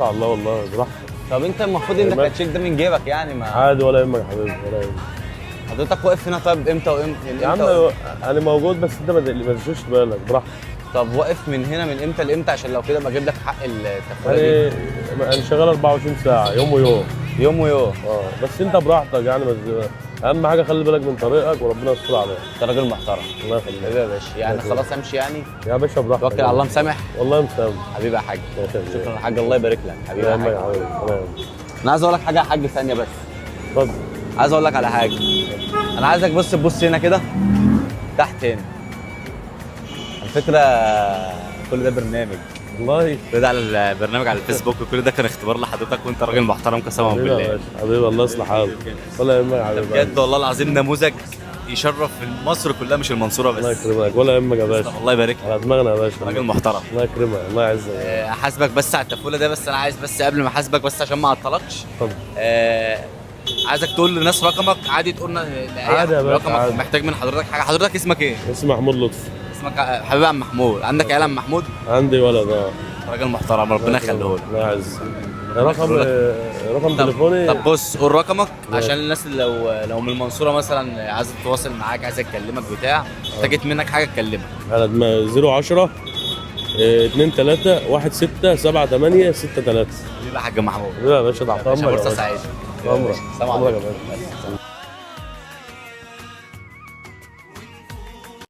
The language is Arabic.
شاء الله والله براحتك. طب انت المفروض انك هتشيل ده من جيبك يعني ما عادي ولا يهمك يا حبيبي ولا يهمك. حضرتك واقف هنا طيب امتى وامتى يا عم انا موجود بس انت ما تشوش بالك براحتك. طب واقف من هنا من امتى لامتى عشان لو كده بجيب لك حق التفويله دي؟ يعني انا شغال 24 ساعه يوم ويوم. يوم ويوم. بس انت براحتك يعني اهم حاجه خلي بالك من طريقك وربنا يستر عليك. انت راجل محترم. الله يخليك حبيبي يا باشا يعني خلاص امشي يعني. يا باشا براحتك. توكل على الله مسامح. والله مسامح. حبيبي يا حاج. شكرا شكرا يا حاج الله يبارك لك حبيبي يا حاج. انا عايز اقول لك حاجه يا حاج ثانيه بس. اتفضل. عايز اقول لك على حاجه. انا عايزك بس تبص هنا كده تحت هنا. على فكره كل ده برنامج. والله كل ده على البرنامج على الفيسبوك وكل ده كان اختبار لحضرتك وانت راجل محترم قسما حبيبي بالله. يا باشا حبيبي الله يصلح حالك. ولا يهمك يا حبيبي. بجد والله العظيم نموذج يشرف مصر كلها مش المنصوره بس. الله يكرمك ولا يهمك يا باشا. الله يبارك لك. على دماغنا يا باشا. راجل محترم. الله يكرمك الله يعزك. احاسبك بس على التفوله ده بس انا عايز بس قبل ما احاسبك بس عشان ما اعطلكش. اتفضل. عايزك تقول للناس رقمك عادي تقول عادي يا باشا رقمك عادي. محتاج من حضرتك حاجه. حضرتك اسمك ايه؟ اسمي محمود لطفي. اسمك حبيبي عم محمود. عندك عيال عم محمود؟ عندي ولد راجل محترم ربنا يخليه لك. الله يعزك. رقم تليفوني. طب بص قول رقمك عشان الناس اللي لو من المنصوره مثلا عايزه تتواصل معاك عايزه تكلمك بتاع احتاجت منك حاجه تكلمك. على 010 2 3 1 6 7 8 6 3. حبيبي يا حاج محمود. يا باشا تحت امرك. فرصه سعيده. امرك. سلام امرك يا عليكم. باشا.